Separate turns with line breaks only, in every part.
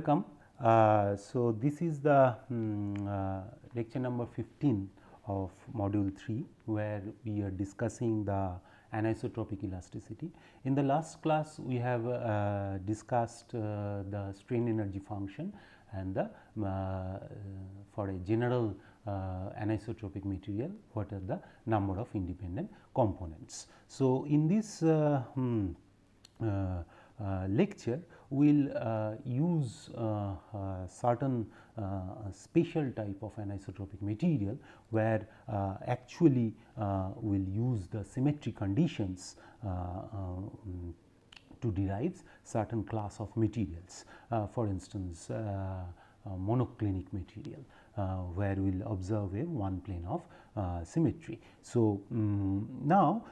Welcome. So, this is the lecture number 15 of module 3, where we are discussing the anisotropic elasticity. In the last class, we have discussed the strain energy function and the for a general anisotropic material, what are the number of independent components. So, in this lecture, we will use certain special type of anisotropic material, where actually we will use the symmetry conditions to derive certain class of materials. For instance, monoclinic material, where we will observe a one plane of symmetry. So, now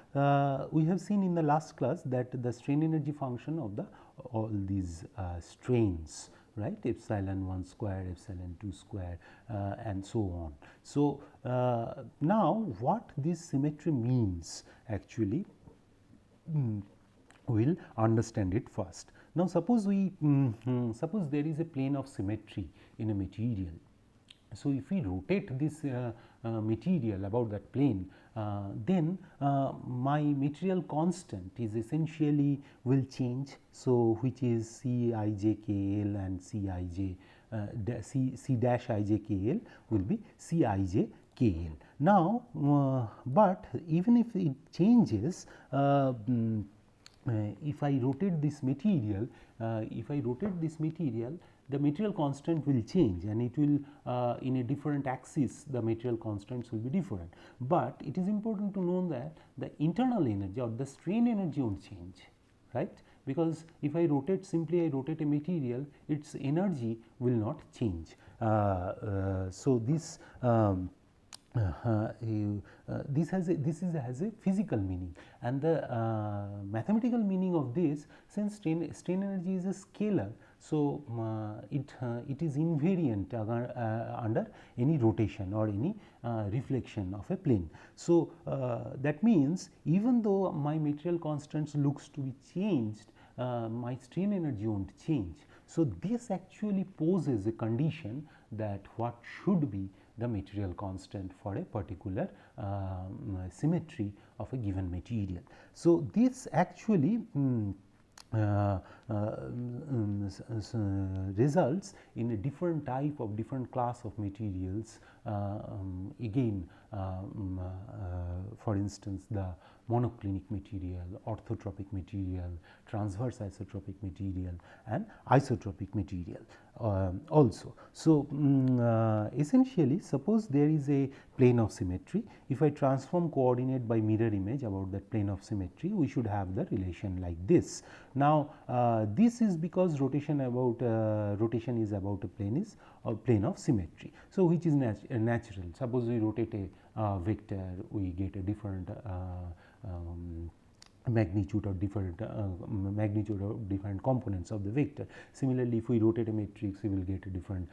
we have seen in the last class that the strain energy function of the all these strains, right, epsilon 1 square, epsilon 2 square and so on. So, now what this symmetry means actually, we will understand it first. Now, suppose we suppose there is a plane of symmetry in a material. So, if we rotate this material about that plane, then my material constant is essentially will change. So, which is C I j k L and C I j C dash I j k L will be C I j k L. Now, but even if it changes, if I rotate this material, the material constant will change, and it will in a different axis the material constants will be different. But it is important to know that the internal energy or the strain energy will not change, right, because if I rotate simply I rotate a material, its energy will not change. So, this this has a physical meaning, and the mathematical meaning of this, since strain energy is a scalar. So, it is invariant under any rotation or any reflection of a plane. So, that means even though my material constants looks to be changed, my strain energy will not change. So, this actually poses a condition that what should be the material constant for a particular symmetry of a given material. So, this actually results in a different type of different class of materials. Again, for instance, the monoclinic material, orthotropic material, transverse isotropic material and isotropic material also. So, essentially suppose there is a plane of symmetry. If I transform coordinate by mirror image about that plane of symmetry, we should have the relation like this. Now, this is because rotation is about a plane of symmetry. So, which is natural. Suppose we rotate a vector, we get a different magnitude of different components of the vector. Similarly, if we rotate a matrix, we will get a different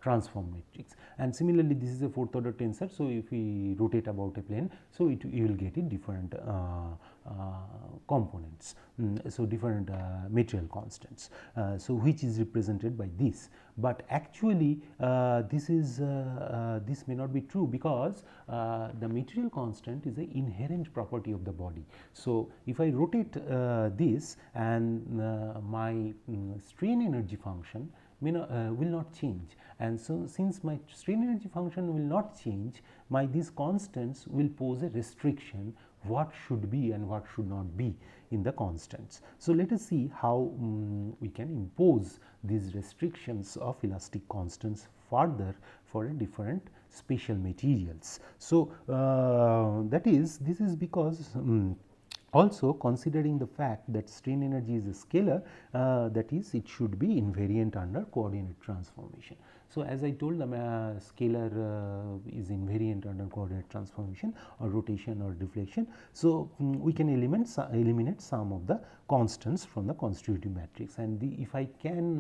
transform matrix, and similarly this is a fourth order tensor. So, if we rotate about a plane, so you will get a different components, so different material constants, so which is represented by this. But actually this may not be true, because the material constant is an inherent property of the body. So, if I rotate this, and my strain energy function will not change, and so since my strain energy function will not change, these constants will pose a restriction what should be and what should not be in the constants. So, let us see how we can impose these restrictions of elastic constants further for a different special materials. So, this is because also considering the fact that strain energy is a scalar, that is it should be invariant under coordinate transformation. So, as I told, the scalar is invariant under coordinate transformation or rotation or deflection. So, we can eliminate some of the constants from the constitutive matrix, and if I can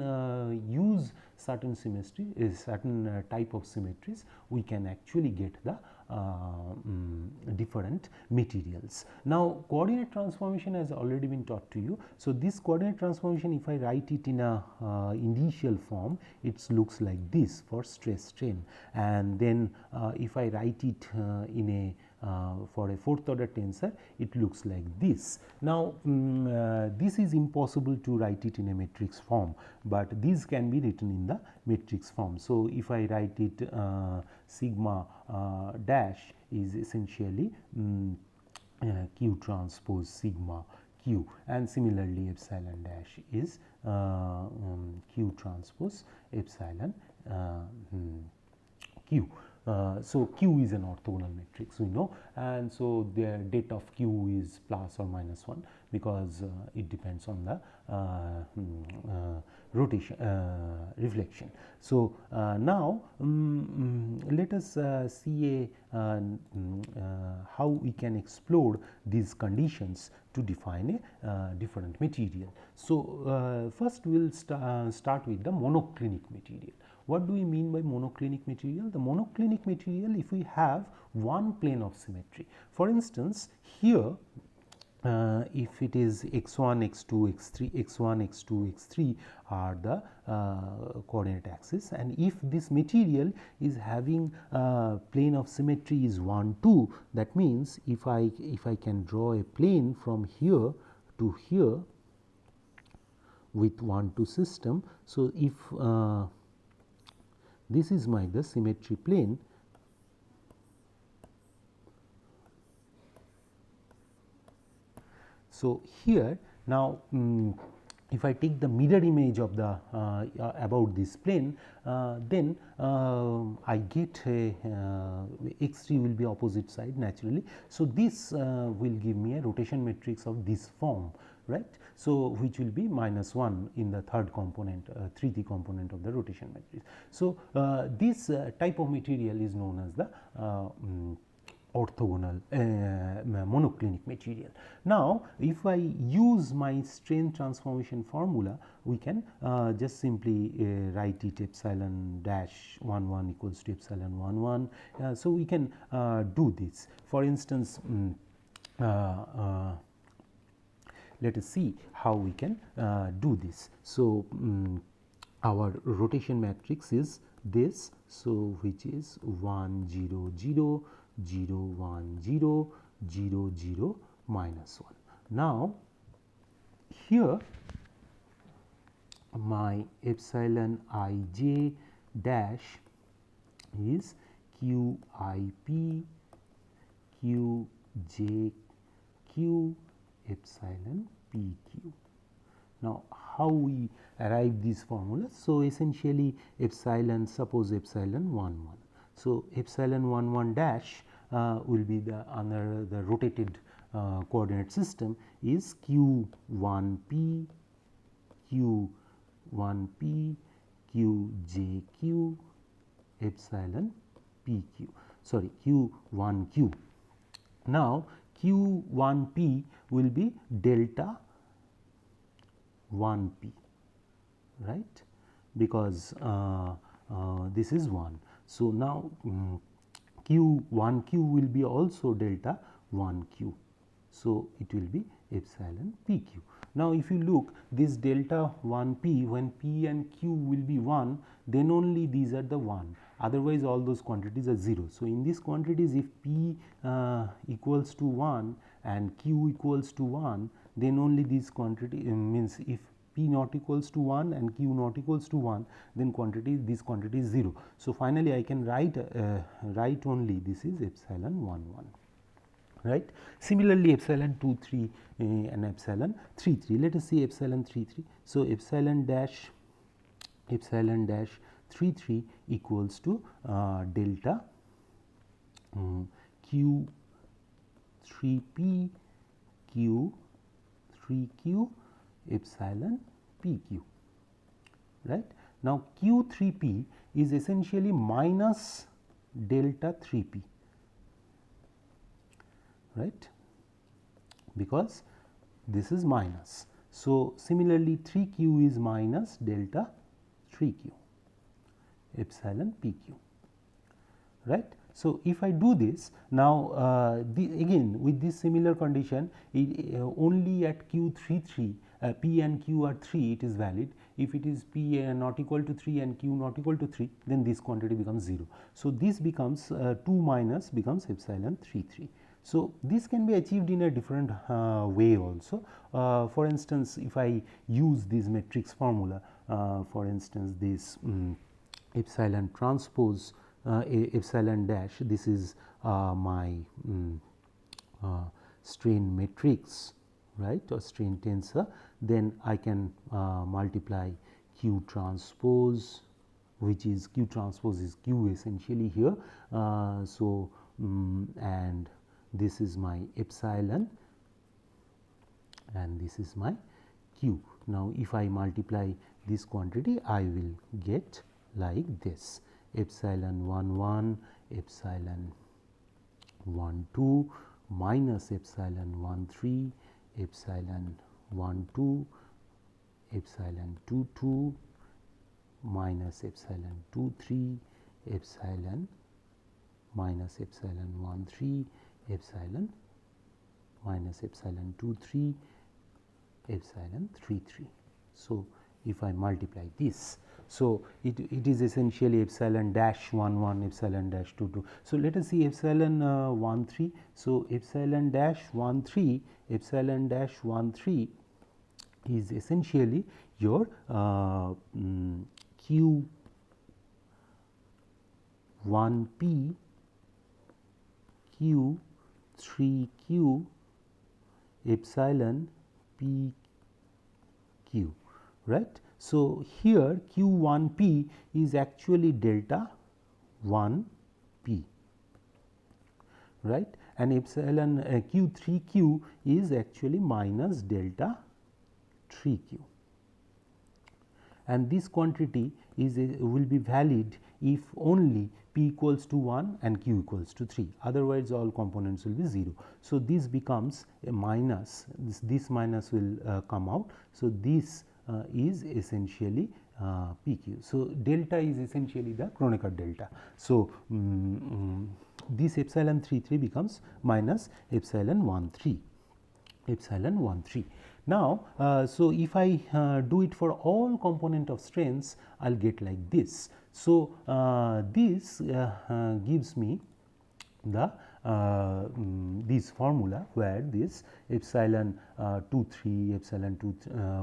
use certain symmetry, certain type of symmetries, we can actually get the different materials. Now, coordinate transformation has already been taught to you. So, this coordinate transformation, if I write it in a initial form, it looks like this for stress strain, and then if I write it in a for a fourth order tensor, it looks like this. Now, this is impossible to write it in a matrix form, but this can be written in the matrix form. So, if I write it sigma dash is essentially q transpose sigma q, and similarly epsilon dash is q transpose epsilon q. So, Q is an orthogonal matrix, we know, and so the det of Q is plus or minus 1, because it depends on the rotation reflection. So, now let us see how we can explore these conditions to define a different material. So, first we will start with the monoclinic material. What do we mean by monoclinic material? The monoclinic material, if we have one plane of symmetry. For instance, here if it is x1, x2, x3, x1, x2, x3 are the coordinate axis, and if this material is having plane of symmetry is 1, 2, that means if I can draw a plane from here to here with 1, 2 system. So, if this is the symmetry plane, so here now if I take the mirror image of the about this plane, then I get a x3 will be opposite side naturally. So, this will give me a rotation matrix of this form, right. So, which will be -1 in the third component, 3D component of the rotation matrix. So, this type of material is known as the orthogonal monoclinic material. Now, if I use my strain transformation formula, we can just simply write it epsilon dash 1 1 equals to epsilon 1 1. So, we can do this. For instance, let us see how we can do this. So, our rotation matrix is this. So, which is 1 0 0 0 1 0 0 0 minus 1. Now, here my epsilon I j dash is q I p q j q epsilon p q. Now, how we arrive these formulas? So, essentially epsilon, suppose epsilon 1 1. So, epsilon 1 1 dash will be the under the rotated coordinate system is q 1 p q 1 p q j q epsilon p q, sorry, q 1 q. Now, q 1 p will be delta 1 p, right, because this is 1. So, now q 1 q will be also delta 1 q. So, it will be epsilon p q. Now, if you look this delta 1 p, when p and q will be 1, then only these are the 1, otherwise all those quantities are 0. So, in these quantities, if p equals to 1 and q equals to 1, then only these quantity means if p not equals to 1 and q not equals to 1, then this quantity is 0. So, finally, I can write only this is epsilon 1 1, right. Similarly, epsilon 2 3 and epsilon 3 3. Let us see epsilon 3 3. So, epsilon dash 3 3 equals to delta q 3 p q 3 q epsilon p q, right. Now, q 3 p is essentially minus delta 3 p, right, because this is minus. So, similarly 3 q is minus delta 3 q epsilon p q, right. So, if I do this now, again with this similar condition, only at Q3 P and Q are 3 it is valid. If it is P not equal to 3 and Q not equal to 3, then this quantity becomes 0. So, this becomes 2 minus becomes epsilon 3. So, this can be achieved in a different way also. For instance, if I use this matrix formula, for instance this epsilon transpose epsilon dash, this is my strain matrix, right, or strain tensor, then I can multiply Q transpose, which is Q transpose is Q essentially here. So, and this is my epsilon and this is my Q. Now, if I multiply this quantity, I will get like this: epsilon 1 epsilon 1 minus epsilon 1 epsilon 1 epsilon 2 minus epsilon 2 epsilon minus epsilon 1 epsilon minus epsilon 2 epsilon 3. So, if I multiply this, so it is essentially epsilon dash 1 epsilon dash 2. So, let us see epsilon 1 So, epsilon dash 1 epsilon dash 1 is essentially your Q 1p Q 3q epsilon p q, right. So, here Q 1 p is actually delta 1 p, right, and epsilon Q 3 q is actually minus delta 3 q, and this quantity is will be valid if only p equals to 1 and q equals to 3, otherwise all components will be 0. So, this becomes a minus, this minus will come out. So, this is essentially PQ. So, delta is essentially the Kronecker delta. So, this epsilon 3 becomes minus epsilon 1 3. Now, so if I do it for all component of strains, I will get like this. So, this gives me the this formula where this epsilon 2 3 epsilon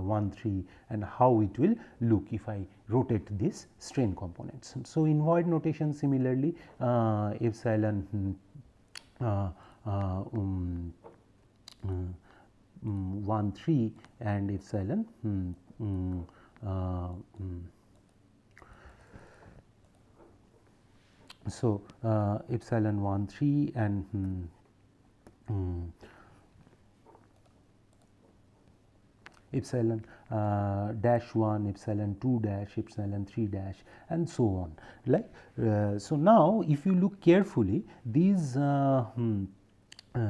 1 3 and how it will look if I rotate this strain components. So, in void notation similarly epsilon 1 3 and epsilon so, epsilon 1 3 and epsilon dash 1, epsilon 2 dash, epsilon 3 dash and so on, like. So, now if you look carefully, these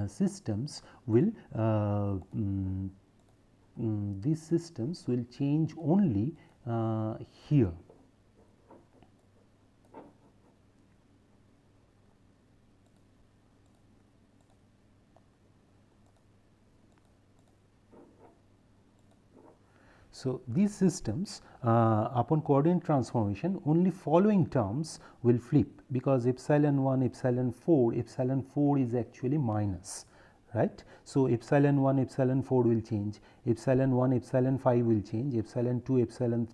systems will these systems will change only here. So, these systems upon coordinate transformation only following terms will flip, because epsilon 1 epsilon 4 is actually minus, right. So, epsilon 1 epsilon 4 will change, epsilon 1 epsilon 5 will change, epsilon 2 epsilon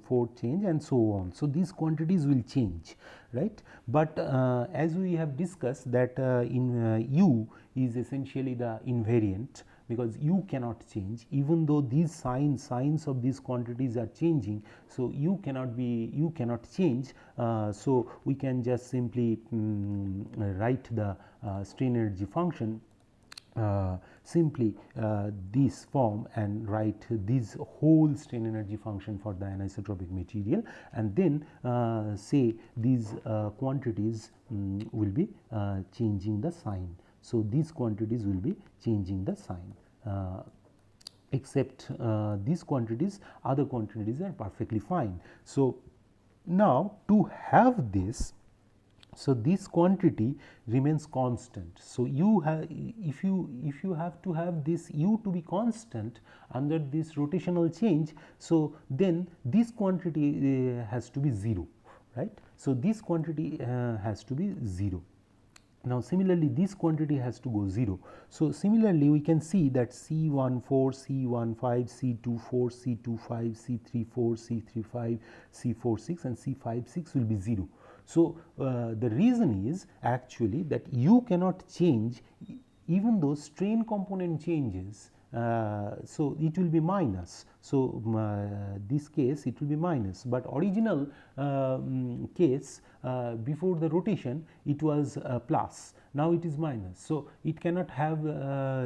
4 change and so on. So, these quantities will change, right, but as we have discussed that in u is essentially the invariant, because u cannot change even though these signs of these quantities are changing. So, u cannot change. So, we can just simply write the strain energy function simply this form and write this whole strain energy function for the anisotropic material, and then say these quantities will be changing the sign. So, these quantities will be changing the sign, except these quantities, other quantities are perfectly fine. So, now to have this, So this quantity remains constant. So you have, if you have to have this u to be constant under this rotational change, so then this quantity has to be 0, right. So this quantity has to be 0. Now similarly this quantity has to go 0. So similarly we can see that C14, C15, C24, C25, C34, C35, C46 and C56 will be 0. So the reason is actually that you cannot change even though strain component changes. So it will be minus. So this case it will be minus, but original case before the rotation it was plus, now it is minus. So it cannot have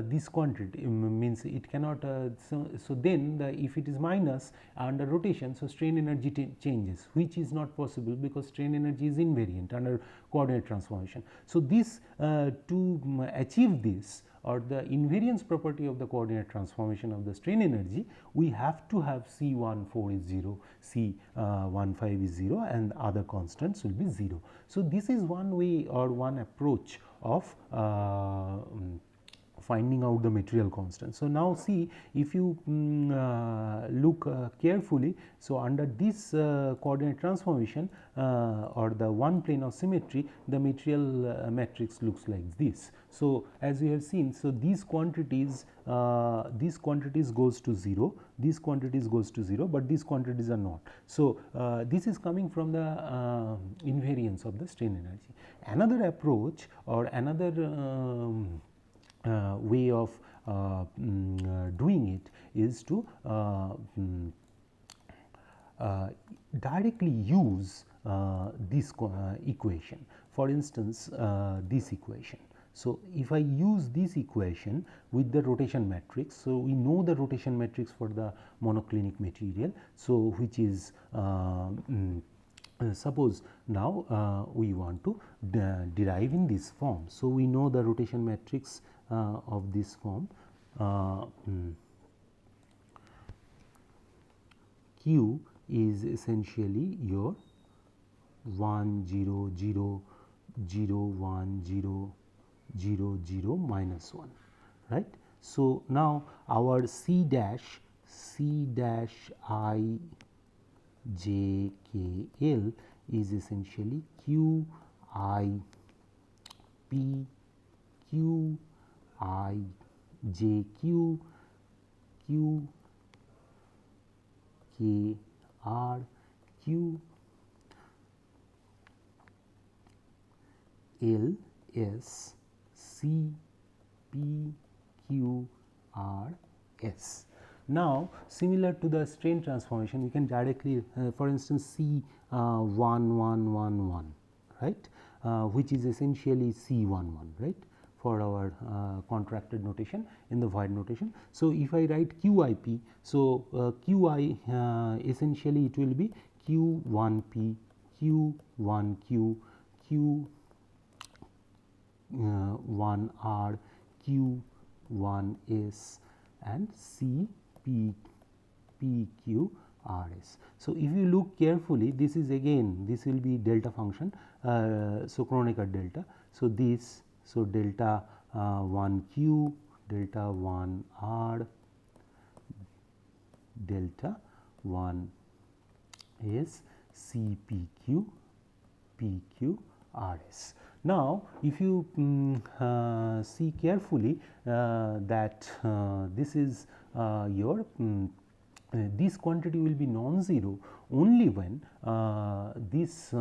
this quantity, means it cannot, so then if it is minus under rotation, so strain energy changes, which is not possible because strain energy is invariant under coordinate transformation. So this to achieve this, or the invariance property of the coordinate transformation of the strain energy, we have to have C14 is 0, C15 is 0 and other constants will be 0. So this is one way or one approach of finding out the material constant. So now see, if you look carefully, so under this coordinate transformation or the one plane of symmetry, the material matrix looks like this. So as we have seen, so these quantities goes to 0, these quantities goes to 0, but these quantities are not. So this is coming from the invariance of the strain energy. Another approach or another way of doing it is to directly use this equation. For instance, this equation. So if I use this equation with the rotation matrix, so we know the rotation matrix for the monoclinic material, so which is suppose now we want to derive in this form. So we know the rotation matrix of this form, Q is essentially your 1 0 0 0 1 0 0 0 minus 1, right. So now our C dash I j k l is essentially Q I P Q I j q Q K R Q L S C P Q R S. Now similar to the strain transformation, we can directly for instance C 1 1 1 1, right, which is essentially C 1 1, right, for our contracted notation in the void notation. So if I write QIP, so QI essentially it will be Q1P, Q1Q, Q1R, Q1S and CPQRS. So if you look carefully, this is again, this will be delta function, so Kronecker delta. So this, so delta 1Q, delta 1R, delta 1S, CPQ, PQRS. Now if you see carefully that this is your this quantity will be non-zero only when this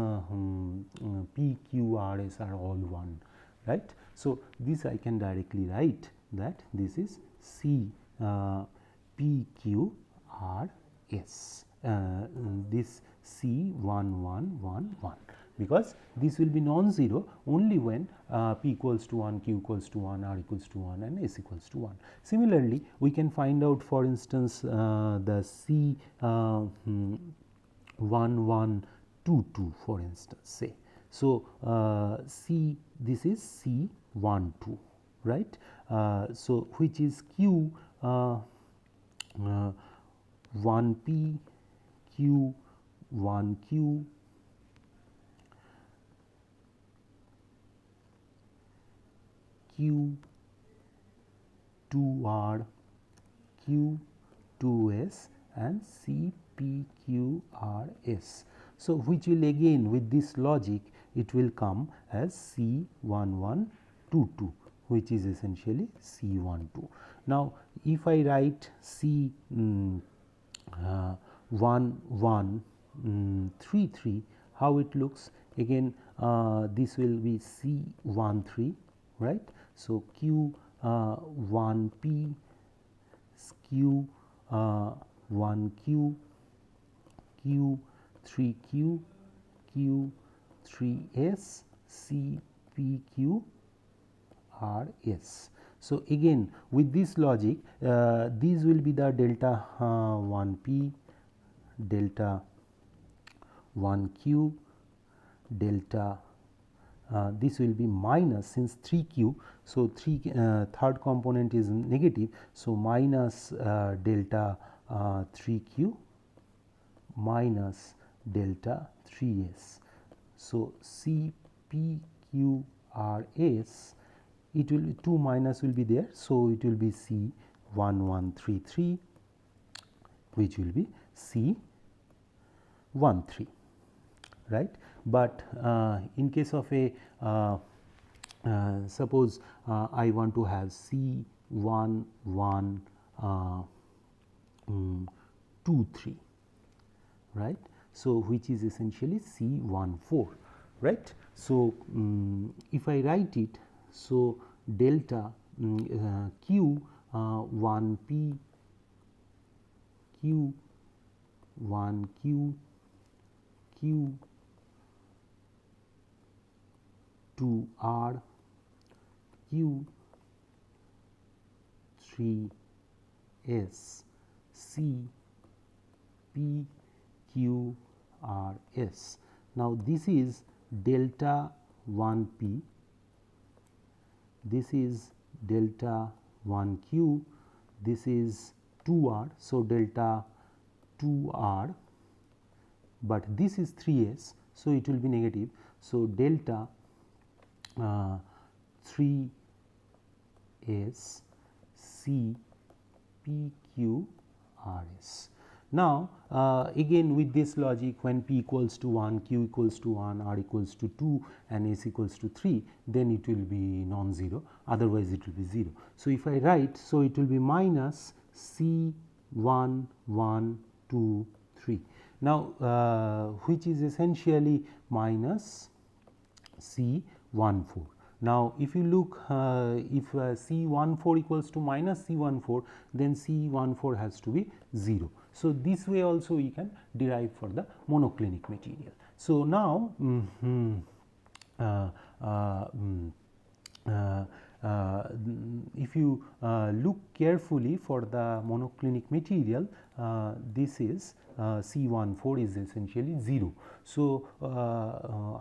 P, Q, R, S are all 1, right. So this I can directly write that this is C P, Q, R, S, this C 1 1 1 1, because this will be non-zero only when P equals to 1, Q equals to 1, R equals to 1 and S equals to 1. Similarly, we can find out for instance the C 1 1 2 2 for instance say. So C, this is C 1 2, right. So which is Q 1 P, Q 1 Q, Q2R, Q2S and CPQRS. So, which will again with this logic it will come as C1122, which is essentially C12. Now, if I write C1133, how it looks? Again this will be C13, right. So, Q1P, Q1Q, Q3Q, Q3S, CPQRS. So, again with this logic these will be the delta 1P, delta 1Q, delta this will be minus, since 3Q. So, third component is negative. So, minus delta 3Q minus delta 3S. So, CPQRS, it will 2 minus will be there. So, it will be C1133, which will be C13, right. But in case of a suppose I want to have C1123, right. So, which is essentially C14, right. So, if I write it, so delta Q1P, Q1Q, Q2R, Q3S, CPQRS. Now, this is delta 1P, this is delta 1Q, this is 2R. So, delta 2R, but this is 3S. So, it will be negative. So, delta 3S, CPQRS. Now, again with this logic, when P equals to 1, Q equals to 1, R equals to 2 and S equals to 3, then it will be non-zero, otherwise it will be 0. So, if I write, so it will be minus C1, 1, 2, 3. Now, which is essentially minus C14. Now, if you look if C14 equals to minus C14, then C14 has to be 0. So, this way also we can derive for the monoclinic material. So, now if you look carefully for the monoclinic material, this is C14 is essentially 0. So,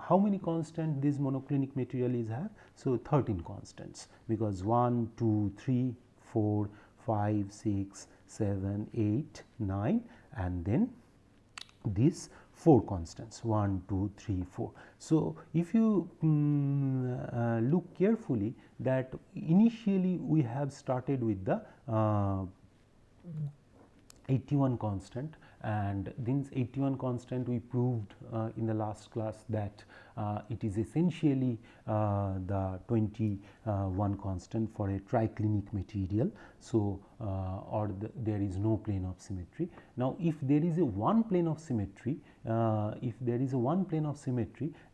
how many constants this monoclinic material is have? So, 13 constants, because 1, 2, 3, 4, 5, 6, 7, 8, 9 and then these 4 constants 1, 2, 3, 4. So, if you look carefully that initially we have started with the 81 constant, and this 81 constant we proved in the last class that it is essentially the 21 constant for a triclinic material. So, there is no plane of symmetry. Now, if there is a one plane of symmetry,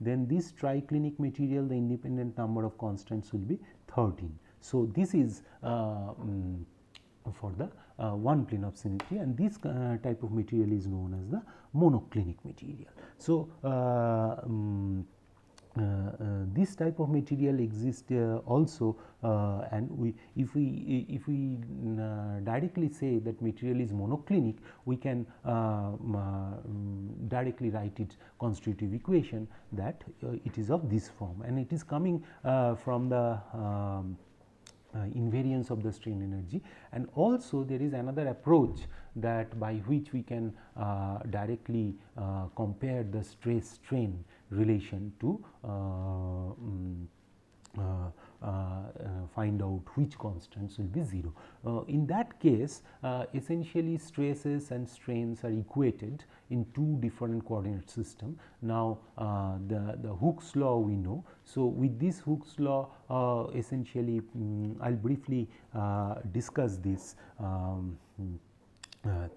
then this triclinic material, the independent number of constants will be 13. So, this is for the one plane of symmetry, and this type of material is known as the monoclinic material. So, this type of material exists also, and if we directly say that material is monoclinic, we can directly write its constitutive equation that it is of this form, and it is coming from the invariance of the strain energy. And also there is another approach that by which we can directly compare the stress strain relation to find out which constants will be 0. In that case, essentially stresses and strains are equated in two different coordinate system. Now, the Hooke's law we know. So, with this Hooke's law, essentially I will briefly discuss this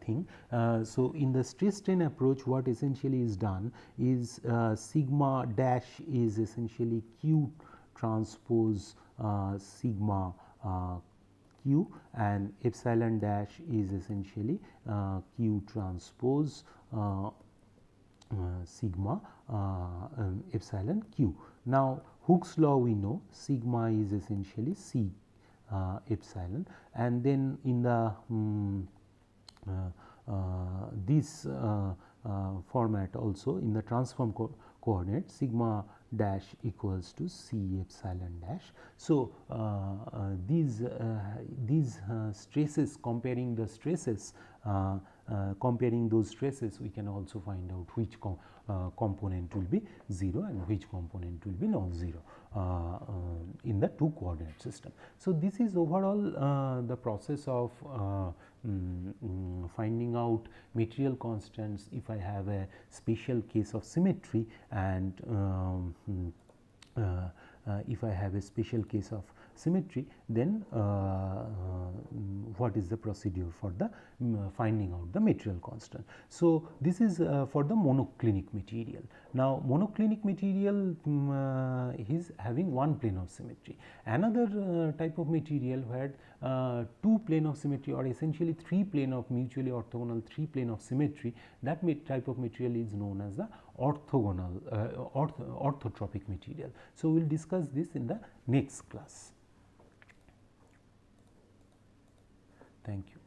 thing. So, in the stress strain approach, what essentially is done is sigma dash is essentially Q transpose sigma Q, and epsilon dash is essentially Q transpose sigma epsilon Q. Now, Hooke's law we know sigma is essentially C epsilon, and then in the this format also in the transform coordinate sigma dash equals to C epsilon dash. So, these stresses, comparing the stresses, comparing those stresses, we can also find out which component will be 0 and which component will be non-zero in the two coordinate system. So, this is overall the process of finding out material constants if I have a special case of symmetry, and if I have a special case of symmetry, then what is the procedure for the finding out the material constant. So, this is for the monoclinic material. Now, monoclinic material is having one plane of symmetry. Another type of material where two plane of symmetry, or essentially three plane of mutually orthogonal three plane of symmetry, that type of material is known as the orthogonal orthotropic material. So, we will discuss this in the next class. Thank you.